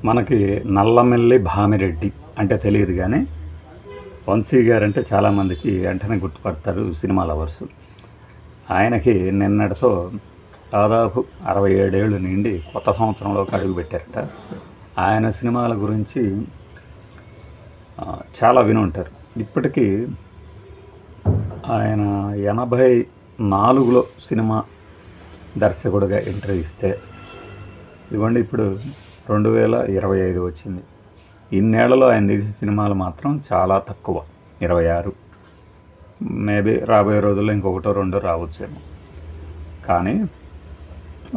మనకి నల్లమెల్లి భామిరెడ్డి అంటే తెలియదు కానీ వంశీ గారు అంటే చాలామందికి వెంటనే గుర్తుపడతారు సినిమా లవర్స్. ఆయనకి నిన్నటితో దాదాపు 67 ఏళ్ళు నిండి కొత్త సంవత్సరంలోకి అడుగు పెట్టారట. ఆయన సినిమాల గురించి చాలా విని ఉంటారు. ఇప్పటికీ ఆయన 84లో సినిమా దర్శకుడిగా ఎంట్రీ ఇస్తే ఇదిగోండి ఇప్పుడు 2025 వచ్చింది. ఇన్నేళ్లలో ఆయన తీసిన సినిమాలు మాత్రం చాలా తక్కువ, 26. మేబీ రాబోయే రోజుల్లో ఇంకొకటో రెండో రావచ్చేమో. కానీ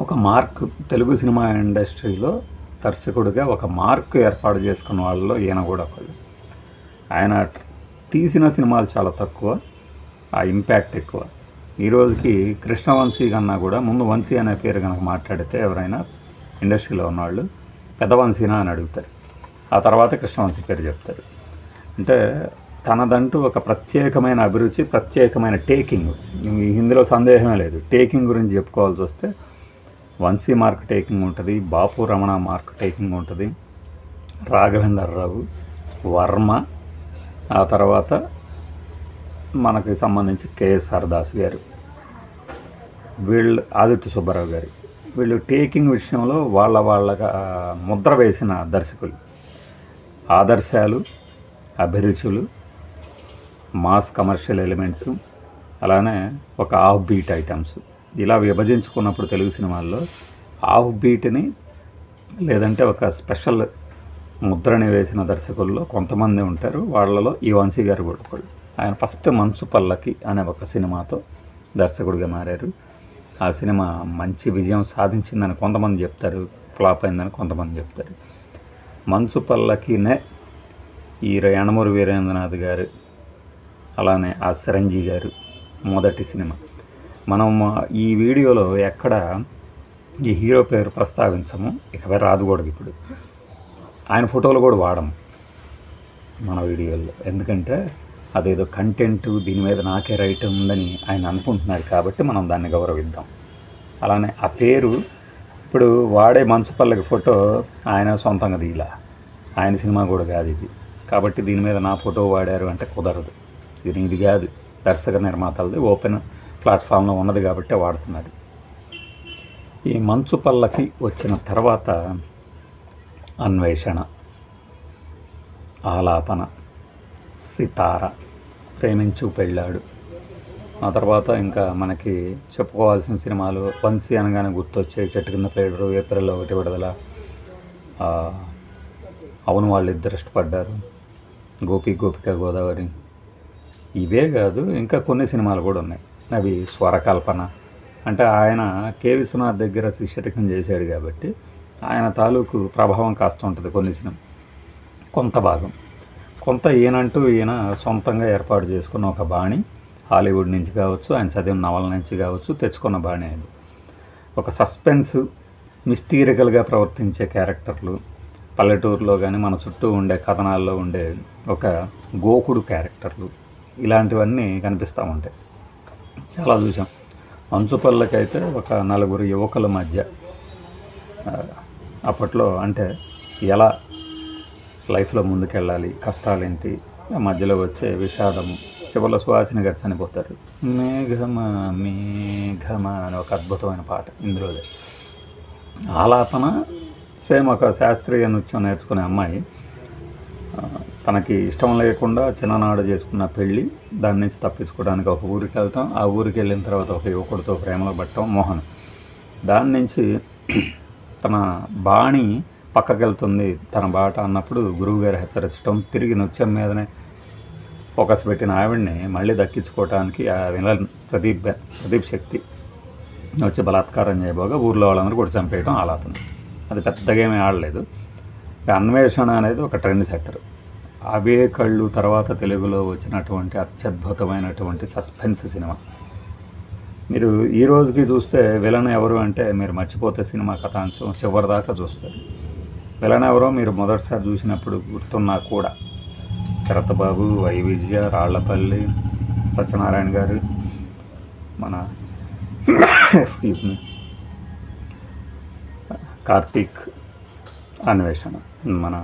ఒక మార్క్, తెలుగు సినిమా ఇండస్ట్రీలో దర్శకుడిగా ఒక మార్క్ ఏర్పాటు చేసుకున్న వాళ్ళలో ఈయన కూడా ఒకళ్ళు. ఆయన తీసిన సినిమాలు చాలా తక్కువ, ఆ ఇంపాక్ట్ ఎక్కువ. ఈరోజుకి కృష్ణవంశీ కన్నా కూడా ముందు వంశీ అనే పేరు కనుక మాట్లాడితే ఎవరైనా ఇండస్ట్రీలో ఉన్నవాళ్ళు పెద్ద వంశీనా అని అడుగుతారు. ఆ తర్వాత కృష్ణవంశీ పేరు చెప్తారు. అంటే తనదంటూ ఒక ప్రత్యేకమైన అభిరుచి, ప్రత్యేకమైన టేకింగ్, ఇందులో సందేహమే లేదు. టేకింగ్ గురించి చెప్పుకోవాల్సి వస్తే వంశీ మార్క్ టేకింగ్ ఉంటుంది, బాపు రమణ మార్క్ టేకింగ్ ఉంటుంది, రాఘవేంద్రరావు, వర్మ, ఆ తర్వాత మనకి సంబంధించి కేఎస్ఆర్ దాస్ గారు, వీళ్ళు ఆదిత్య సుబ్బారావు గారు, వీళ్ళు టేకింగ్ విషయంలో వాళ్ళగా ముద్ర వేసిన దర్శకులు. ఆదర్శాలు, అభిరుచులు, మాస్ కమర్షియల్ ఎలిమెంట్స్, అలానే ఒక ఆఫ్ బీట్ ఐటమ్స్, ఇలా విభజించుకున్నప్పుడు తెలుగు సినిమాల్లో ఆఫ్ బీట్ని లేదంటే ఒక స్పెషల్ ముద్రని వేసిన దర్శకుల్లో కొంతమంది ఉంటారు. వాళ్ళలో ఈ వంశీ గారు కూడా ఒకళ్ళు. ఆయన ఫస్ట్ మంచు పల్లకి అనే ఒక సినిమాతో దర్శకుడిగా మారారు. ఆ సినిమా మంచి విజయం సాధించిందని కొంతమంది చెప్తారు, ఫ్లాప్ అయిందని కొంతమంది చెప్తారు. మంచు పల్లకినే ఈ యనమూరి వీరేంద్రనాథ్ గారు, అలానే ఆ చిరంజీ గారు మొదటి సినిమా. మనం ఈ వీడియోలో ఎక్కడ ఈ హీరో పేరు ప్రస్తావించము, ఇకపై రాదు కూడా. ఇప్పుడు ఆయన ఫోటోలు కూడా వాడము మన వీడియోల్లో, ఎందుకంటే అదేదో కంటెంట్, దీని మీద నాకే రైట్ ఉందని ఆయన అనుకుంటున్నారు కాబట్టి మనం దాన్ని గౌరవిద్దాం. అలానే ఆ పేరు ఇప్పుడు వాడే మంచు పల్లకి ఫోటో ఆయన సొంతంగా తీలా, ఆయన సినిమా కూడా కాదు ఇది. కాబట్టి దీని మీద నా ఫోటో వాడారు అంటే కుదరదు. ఇది కాదు, దర్శక నిర్మాతలది ఓపెన్ ప్లాట్ఫామ్లో ఉన్నది కాబట్టి వాడుతున్నారు. ఈ మంచు పల్లకి వచ్చిన తర్వాత అన్వేషణ, ఆలాపన, సితార, ప్రేమించు పెళ్ళాడు, ఆ తర్వాత ఇంకా మనకి చెప్పుకోవాల్సిన సినిమాలు వంశీ అనగానే గుర్తొచ్చే చెట్టు కింద ప్లేడరు, ఏప్రిల్లో 1 విడుదల, అవును వాళ్ళిద్దరు ఇష్టపడ్డారు, గోపిక గోదావరి, ఇవే కాదు ఇంకా కొన్ని సినిమాలు కూడా ఉన్నాయి. అవి స్వరకల్పన. అంటే ఆయన కె విశ్వనాథ్ దగ్గర శిష్యరికం చేశాడు కాబట్టి ఆయన తాలూకు ప్రభావం కాస్త ఉంటుంది కొన్ని సినిమా, కొంత భాగం. కొంత ఈయన సొంతంగా ఏర్పాటు చేసుకున్న ఒక బాణి, హాలీవుడ్ నుంచి కావచ్చు, ఆయన చదివిన నవల నుంచి కావచ్చు తెచ్చుకున్న బాణి అది. ఒక సస్పెన్స్, మిస్టీరికల్గా ప్రవర్తించే క్యారెక్టర్లు, పల్లెటూరులో కానీ మన చుట్టూ ఉండే కథనాల్లో ఉండే ఒక గోకుడు క్యారెక్టర్లు, ఇలాంటివన్నీ కనిపిస్తూ ఉంటాయి. చాలా చూసాం. మంచు పల్లకైతే ఒక 4 యువకుల మధ్య అప్పట్లో అంటే ఎలా లైఫ్లో ముందుకెళ్ళాలి, కష్టాలేంటి, ఆ మధ్యలో వచ్చే విషాదము, చివరిలో సుహాసిని గారు చనిపోతారు. మేఘమా మేఘమా అని ఒక అద్భుతమైన పాట ఇందులోదే. ఆలాపన సేమ్ ఒక శాస్త్రీయ నృత్యం నేర్చుకునే అమ్మాయి, తనకి ఇష్టం లేకుండా చిన్ననాడు చేసుకున్న పెళ్ళి, దాని నుంచి తప్పించుకోవడానికి ఒక ఊరికి వెళ్తాం. ఆ ఊరికి వెళ్ళిన తర్వాత ఒక యువకుడితో ప్రేమలో పట్టడం, మోహన్. దాని నుంచి తన బాణి పక్కకి వెళ్తుంది, తన బాట అన్నప్పుడు గురువుగారు హెచ్చరించడం, తిరిగి నృత్యం మీదనే ఫోకస్ పెట్టిన ఆవిడ్ని మళ్ళీ దక్కించుకోవడానికి ఆ విలన్ ప్రదీప్ శక్తి వచ్చి బలాత్కారం చేయబోగా ఊర్లో వాళ్ళందరూ కూడా చంపేయడం ఆలాపన. అది పెద్దగా ఏమీ ఆడలేదు. అన్వేషణ అనేది ఒక ట్రెండ్ సెట్టర్. అవే కళ్ళు తర్వాత తెలుగులో వచ్చినటువంటి అత్యద్భుతమైనటువంటి సస్పెన్స్ సినిమా. మీరు ఈ రోజుకి చూస్తే విలన్ ఎవరు అంటే మీరు మర్చిపోతే సినిమా కథాంశం చివరిదాకా చూస్తారు. విలన్ ఎవరో మీరు మొదటిసారి చూసినప్పుడు గుర్తున్నా కూడా శరత్ బాబు, వై విజయ, రాళ్లపల్లి, సత్యనారాయణ గారు, మన కార్తీక్, అన్వేషణ. మన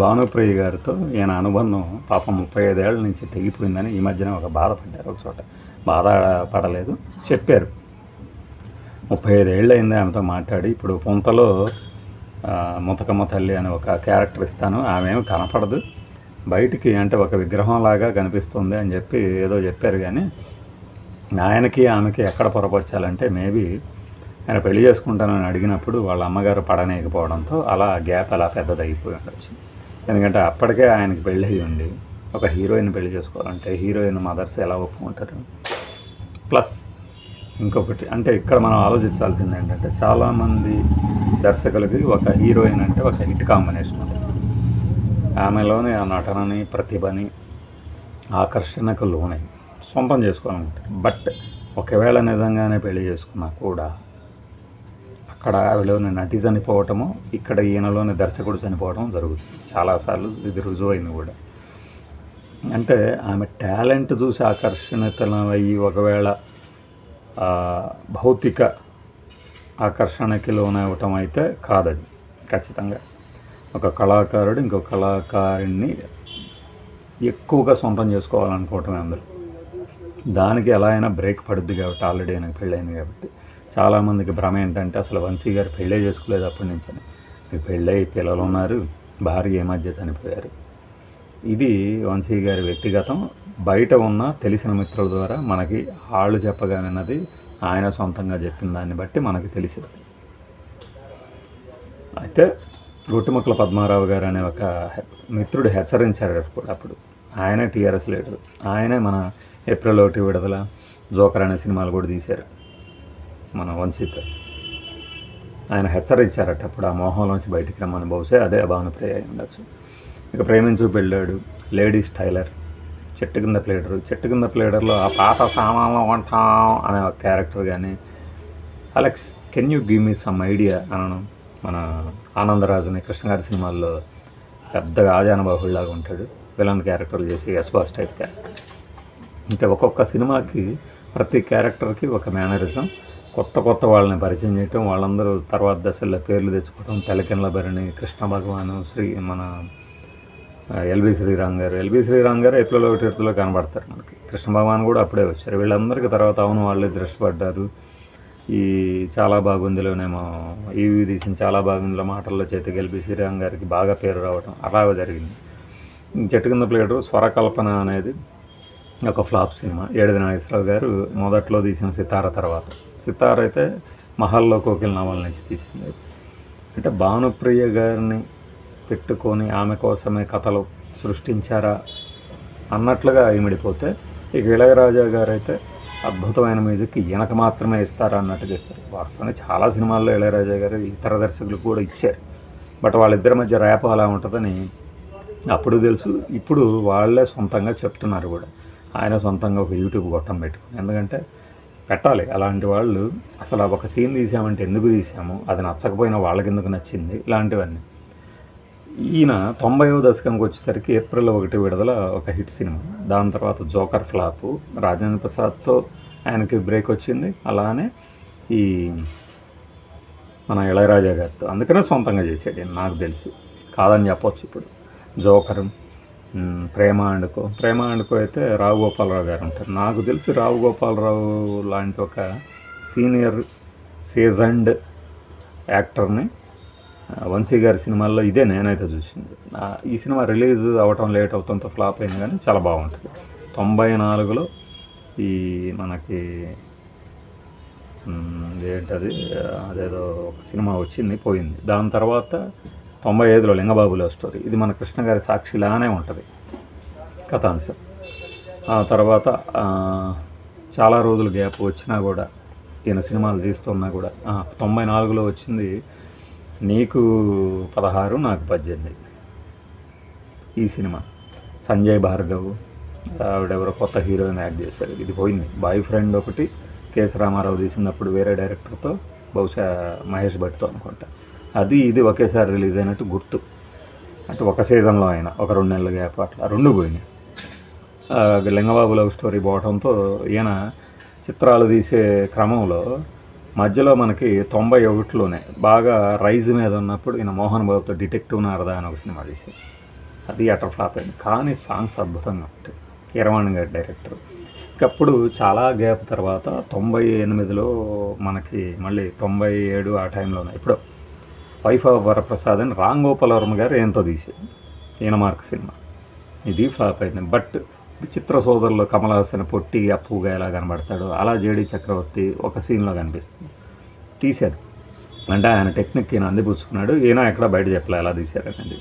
భానుప్రియ గారితో ఈయన అనుబంధం పాపం 35 ఏళ్ల నుంచి తెగిపోయిందని ఈ మధ్యన ఒక బాధపడ్డారు. ఒక చోట బాధపడలేదు, చెప్పారు 35 ఏళ్ళు అయింది ఆమెతో మాట్లాడి. ఇప్పుడు పొంతలో ముతకమ్మ తల్లి అని ఒక క్యారెక్టర్ ఇస్తాను, ఆమె ఏమి కనపడదు బయటికి, అంటే ఒక విగ్రహంలాగా కనిపిస్తుంది అని చెప్పి ఏదో చెప్పారు. కానీ ఆయనకి ఆమెకి ఎక్కడ పొరపరచాలంటే మేబీ ఆయన పెళ్లి చేసుకుంటానని అడిగినప్పుడు వాళ్ళ అమ్మగారు పడనేయకపోవడంతో అలా గ్యాప్ అలా పెద్దదైపోయి ఉండొచ్చు. ఎందుకంటే అప్పటికే ఆయనకి పెళ్ళి అయ్యి ఉండి ఒక హీరోయిన్ పెళ్లి చేసుకోవాలంటే హీరోయిన్ మదర్స్ ఎలా ఒప్పుకుంటారు. ప్లస్ ఇంకొకటి అంటే ఇక్కడ మనం ఆలోచించాల్సింది ఏంటంటే చాలామంది దర్శకులకి ఒక హీరోయిన్ అంటే ఒక హిట్ కాంబినేషన్ ఉంటుంది. ఆమెలోని ఆ నటనని ప్రతిభని ఆకర్షణకు లోనై సొంతం చేసుకోవాలనుకుంటారు. బట్ ఒకవేళ నిజంగానే పెళ్లి చేసుకున్నా కూడా అక్కడ ఆవిడలోని నటి చనిపోవటము, ఇక్కడ ఈయనలోని దర్శకుడు చనిపోవడం జరుగుతుంది. చాలాసార్లు ఇది రుజువైంది కూడా. అంటే ఆమె టాలెంట్ చూసి ఆకర్షణీయతలయ్యి ఒకవేళ భౌతిక ఆకర్షణకి లోనవటం అయితే కాదది. ఖచ్చితంగా ఒక కళాకారుడు ఇంకో కళాకారుడిని ఎక్కువగా సొంతం చేసుకోవాలనుకోవటమే అందరూ. దానికి ఎలా అయినా బ్రేక్ పడుద్ది కాబట్టి ఆల్రెడీ ఆయనకు పెళ్ళైంది కాబట్టి. చాలామందికి భ్రమ ఏంటంటే అసలు వంశీ గారు పెళ్ళే చేసుకోలేదు అప్పటి నుంచి అని. మీకు పెళ్ళై పిల్లలు ఉన్నారు, భార్య ఈ మధ్య చనిపోయారు. ఇది వంశీ గారి వ్యక్తిగతం. బయట ఉన్న తెలిసిన మిత్రుల ద్వారా మనకి వాళ్ళు చెప్పగా విన్నది, ఆయన సొంతంగా చెప్పిన దాన్ని బట్టి మనకి తెలిసింది. అయితే గొట్టుముక్కల పద్మారావు గారు అనే ఒక మిత్రుడు హెచ్చరించారు అప్పుడు. ఆయనే టీఆర్ఎస్ లీడరు, ఆయనే మన ఏప్రిల్ 1 విడుదల జోకర్ అనే సినిమాలు కూడా తీశారు మన వంశీతో. ఆయన హెచ్చరించారట అప్పుడు ఆ మోహంలోంచి బయటికి రమ్మని. బహుశా అదే భానుప్రియ అయి ఉండొచ్చు. ఇక ప్రేమించు పెళ్ళాడు, లేడీస్ టైలర్, చెట్టు కింద ప్లేడర్లో ఆ పాత సామాన్లు కొంటాం అనే ఒక క్యారెక్టర్. కానీ Alex can you give me some idea అనను. మన ఆనందరాజుని కృష్ణగారి సినిమాల్లో పెద్దగా ఆజానబాహుళ్లాగా ఉంటాడు, విలన్ క్యారెక్టర్లు చేసి ఎస్ బాస్ టైప్ క్యారెక్టర్. అంటే ఒక్కొక్క సినిమాకి ప్రతి క్యారెక్టర్కి ఒక మేనరిజం, కొత్త వాళ్ళని పరిచయం చేయటం, వాళ్ళందరూ తర్వాత దశల్లో పేర్లు తెచ్చుకోవటం. తెలకెన్ల భరణి, కృష్ణ భగవాను, మన ఎల్బి శ్రీరామ్ గారు ఏప్రిల్ 1 విడుదలలో కనబడతారు మనకి. కృష్ణ భగవాన్ కూడా అప్పుడే వచ్చారు. వీళ్ళందరికీ తర్వాత అవును వాళ్ళే దృష్టిపడ్డారు. ఈ చాలా బాగుందిలోనేమో ఈవీ తీసిన చాలా బాగుందిలో మాటల్లో చేతికి ఎల్బి శ్రీరామ్ గారికి బాగా పేరు రావడం అలాగే జరిగింది. చెట్టు కింద ప్లేడరు స్వరకల్పన అనేది ఒక ఫ్లాప్ సినిమా. ఏడిది నాగేశ్వరరావు గారు మొదట్లో తీసిన సితార తర్వాత. సితార అయితే మహల్లో కోకిల నవల నుంచి తీసింది. అంటే భానుప్రియ గారిని పెట్టుకొని ఆమె కోసమే కథలు సృష్టించారా అన్నట్లుగా ఇమిడిపోతే, ఇక ఇళయరాజా గారు అయితే అద్భుతమైన మ్యూజిక్ ఈయనకు మాత్రమే ఇస్తారా అన్నట్టుగా ఇస్తారు. వాస్తవానికి చాలా సినిమాల్లో ఇళయరాజా గారు ఇతర దర్శకులకు కూడా ఇచ్చారు. బట్ వాళ్ళిద్దరి మధ్య ర్యాప్ అలా ఉంటుందని అప్పుడు తెలుసు. ఇప్పుడు వాళ్ళే సొంతంగా చెప్తున్నారు కూడా. ఆయన సొంతంగా ఒక యూట్యూబ్ గొట్టం పెట్టుకుని, ఎందుకంటే పెట్టాలి అలాంటి వాళ్ళు. అసలు ఒక సీన్ తీసామంటే ఎందుకు తీసాము, అది నచ్చకపోయినా వాళ్ళకి ఎందుకు నచ్చింది, ఇలాంటివన్నీ. ఈయన 90వ దశకంకి వచ్చేసరికి ఏప్రిల్ 1 విడుదల ఒక హిట్ సినిమా. దాని తర్వాత జోకర్ ఫ్లాపు, రాజేంద్ర ప్రసాద్తో ఆయనకి బ్రేక్ వచ్చింది. అలానే ఈ మన ఇళయరాజా గారితో, అందుకనే సొంతంగా చేసాడు నాకు తెలిసి, కాదని చెప్పొచ్చు. ఇప్పుడు జోకర్, ప్రేమ అండుకో అయితే రావు గోపాలరావు గారు ఉంటారు. నాకు తెలిసి రావు గోపాలరావు లాంటి ఒక సీనియర్ సీజన్డ్ యాక్టర్ని వంశీ గారి సినిమాల్లో ఇదే నేనైతే చూసింది. ఈ సినిమా రిలీజ్ అవ్వటం లేట్ అవుతుంతో ఫ్లాప్ అయింది, కానీ చాలా బాగుంటుంది. 94లో ఈ మనకి ఏంటది అదేదో ఒక సినిమా వచ్చింది, పోయింది. దాని తర్వాత 95లో లింగబాబులో స్టోరీ. ఇది మన కృష్ణ గారి సాక్షిలానే ఉంటుంది కథాంశం. ఆ తర్వాత చాలా రోజులు గ్యాప్ వచ్చినా కూడా, ఈయన సినిమాలు తీస్తున్నా కూడా 94లో వచ్చింది నీకు 16 నాకు 18. ఈ సినిమా సంజయ్ భార్గవ్ ఆవిడెవరో కొత్త హీరోయిన్ యాక్ట్ చేశారు. ఇది పోయింది. బాయ్ ఫ్రెండ్ ఒకటి కేఎస్ రామారావు తీసినప్పుడు వేరే డైరెక్టర్తో, బహుశా మహేష్ భట్తో అనుకుంటా. అది ఇది ఒకేసారి రిలీజ్ అయినట్టు గుర్తు. అంటే ఒక సీజన్లో అయినా ఒక 2 నెలల గ్యాప్ అట్లా 2 పోయినాయి. లింగబాబు లవ్ స్టోరీ పోవడంతో ఈయన చిత్రాలు తీసే క్రమంలో మధ్యలో మనకి 91లోనే బాగా రైజ్ మీద ఉన్నప్పుడు ఈయన మోహన్ బాబుతో డిటెక్టివ్ నారదా అని ఒక సినిమా తీశారు. అది అటర్ ఫ్లాప్ అయింది, కానీ సాంగ్స్ అద్భుతంగా ఉంటాయి. కీరవాణి గారి డైరెక్టర్. ఇంకప్పుడు చాలా గ్యాప్ తర్వాత 98లో మనకి మళ్ళీ 97 ఆ టైంలోనే ఇప్పుడు వైఫ్ ఆఫ్ వరప్రసాద్ అని రామ్ గోపాల్ వర్మ గారు ఏంతో తీసేది ఈయన మార్క్ సినిమా. ఇది ఫ్లాప్ అయింది. బట్ విచిత్ర సోదరులో కమల్ హాసన్ పొట్టి అప్పుగా ఎలా కనబడతాడు అలా జేడి చక్రవర్తి ఒక సీన్లో కనిపిస్తుంది. తీశారు అంటే ఆయన టెక్నిక్ ఈయన అందిపుచ్చుకున్నాడు. ఈయన ఎక్కడ బయట చెప్పలే ఎలా తీశారనేది.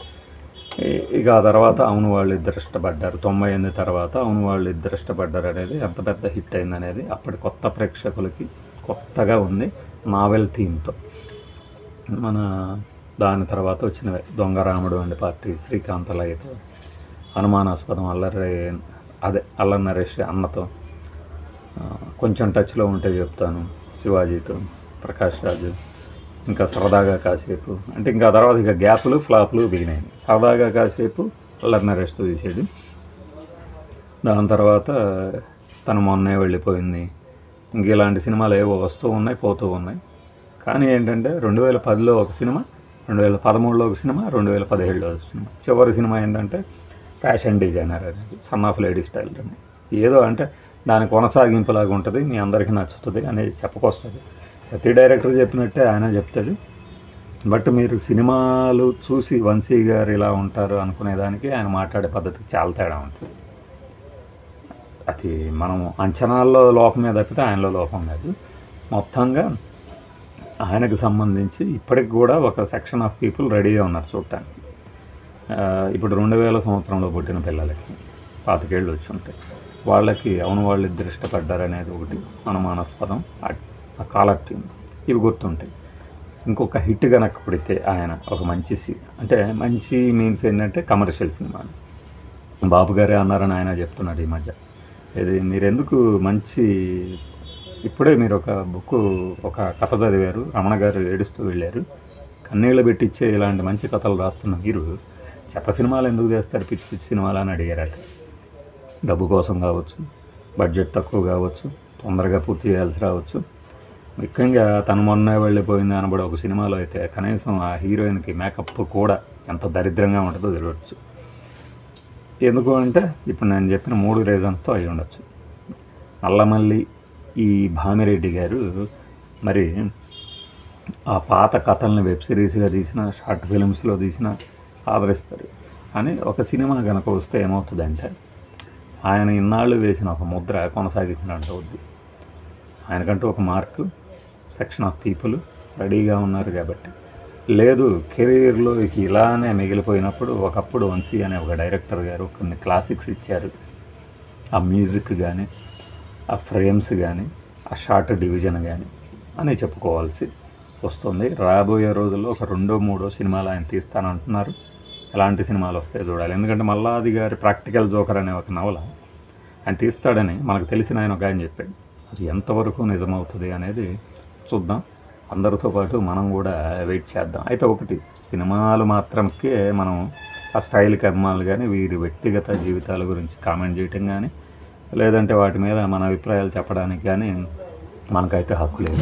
ఇక ఆ తర్వాత అవును వాళ్ళు ఇద్దరు ఇష్టపడ్డారు. 98 తర్వాత అవును వాళ్ళు ఇద్దరు ఇష్టపడ్డారు అనేది ఎంత పెద్ద హిట్ అయింది అనేది అప్పటి కొత్త ప్రేక్షకులకి కొత్తగా ఉంది. నావెల్ థీమ్తో మన దాని తర్వాత వచ్చినవే దొంగరాముడు అండి పార్టీ, శ్రీకాంతలయ్యతో, అనుమానాస్పదం అల్లరి నరేష్ అన్నతో, కొంచెం టచ్లో ఉంటే చెప్తాను శివాజీతో, ప్రకాష్ రాజు, ఇంకా సరదాగా కాసేపు అంటే ఇంకా తర్వాత ఇక గ్యాప్లు ఫ్లాప్లు బిగినాయి. సరదాగా కాసేపు అల్లరి నరేష్తో తీసేది. దాని తర్వాత తను మొన్నే వెళ్ళిపోయింది. ఇంక ఇలాంటి సినిమాలు ఏవో వస్తూ ఉన్నాయి పోతూ ఉన్నాయి. కానీ ఏంటంటే 2010లో ఒక సినిమా, 2013లో ఒక సినిమా, 2017లో ఒక సినిమా. చివరి సినిమా ఏంటంటే ఫ్యాషన్ డిజైనర్ అనేది, సన్ ఆఫ్ లేడీ స్టైల్ అని. ఏదో అంటే దాని కొనసాగింపులాగా ఉంటుంది, మీ అందరికీ నచ్చుతుంది అనేది చెప్పుకొస్తుంది. ప్రతి డైరెక్టర్ చెప్పినట్టే ఆయన చెప్తాడు. బట్ మీరు సినిమాలు చూసి వంశీ గారు ఇలా ఉంటారు అనుకునేదానికి ఆయన మాట్లాడే పద్ధతికి చాలా తేడా ఉంటుంది. అది మనం అంచనాల్లో లోపమే తప్పితే ఆయనలో లోపం లేదు. మొత్తంగా ఆయనకు సంబంధించి ఇప్పటికి కూడా ఒక సెక్షన్ ఆఫ్ పీపుల్ రెడీగా ఉన్నారు చూడటానికి. ఇప్పుడు 2000 సంవత్సరంలో పుట్టిన పిల్లలకి 25 ఏళ్ళు వచ్చి ఉంటాయి. వాళ్ళకి అవును వాళ్ళు ఇద్దరు ఇష్టపడ్డారు అనేది ఒకటి, అనుమానాస్పదం, ఆ కాలర్ ట్యూన్, ఇవి గుర్తుంటాయి. ఇంకొక హిట్ కనుక కొడితే ఆయన ఒక మంచి అంటే మంచి మీన్స్ ఏంటంటే కమర్షియల్ సినిమా. బాబు గారే అన్నారని ఆయన చెప్తున్నాడు ఈ మధ్య. ఇది మీరెందుకు మంచి, ఇప్పుడే మీరు ఒక బుక్ ఒక కథ చదివారు, రమణ గారు ఏడుస్తూ వెళ్ళారు, కన్నీళ్ళు పెట్టించే ఇలాంటి మంచి కథలు రాస్తున్న మీరు చెత్త సినిమాలు ఎందుకు చేస్తారు, పిచ్చి పిచ్చి సినిమాలు అని అడిగారట. డబ్బు కోసం కావచ్చు, బడ్జెట్ తక్కువ కావచ్చు, తొందరగా పూర్తి చేయాల్సి రావచ్చు. ముఖ్యంగా తను మొన్న వెళ్ళిపోయింది అనబడి ఒక సినిమాలో అయితే కనీసం ఆ హీరోయిన్కి మేకప్ కూడా ఎంత దరిద్రంగా ఉంటుందో తెలియవచ్చు. ఎందుకు అంటే ఇప్పుడు నేను చెప్పిన 3 రీజన్స్తో అయి ఉండొచ్చు. నల్లమల్లి ఈ భామిరెడ్డి గారు మరి ఆ పాత కథల్ని వెబ్ సిరీస్గా తీసిన, షార్ట్ ఫిలిమ్స్లో తీసిన ఆదరిస్తారు. కానీ ఒక సినిమా కనుక వస్తే ఏమవుతుందంటే ఆయన ఇన్నాళ్ళు వేసిన ఒక ముద్ర కొనసాగించినట్టు అవుద్ది. ఆయనకంటూ ఒక మార్కు, సెక్షన్ ఆఫ్ పీపుల్ రెడీగా ఉన్నారు కాబట్టి. లేదు కెరీర్లో ఇలానే మిగిలిపోయినప్పుడు ఒకప్పుడు వంశీ అనే ఒక డైరెక్టర్ గారు కొన్ని క్లాసిక్స్ ఇచ్చారు. ఆ మ్యూజిక్ కానీ, ఆ ఫ్రేమ్స్ కానీ, ఆ షార్ట్ డివిజన్ కానీ అని చెప్పుకోవాల్సి వస్తుంది. రాబోయే రోజుల్లో ఒక 2-3 సినిమాలు ఆయన తీస్తానంటున్నారు. ఎలాంటి సినిమాలు వస్తాయో చూడాలి. ఎందుకంటే మల్లాది గారి ప్రాక్టికల్ జోకర్ అనే ఒక నవల ఆయన తీస్తాడని మనకు తెలిసిన ఆయన ఒక ఆయన చెప్పాడు. అది ఎంతవరకు నిజమవుతుంది అనేది చూద్దాం. అందరితో పాటు మనం కూడా వెయిట్ చేద్దాం. అయితే ఒకటి, సినిమాలు మాత్రమే మనం ఆ స్టైల్కి అభిమానులు కానీ వీరి వ్యక్తిగత జీవితాల గురించి కామెంట్ చేయటం కానీ లేదంటే వాటి మీద మన అభిప్రాయాలు చెప్పడానికి కానీ మనకైతే హక్కు లేదు.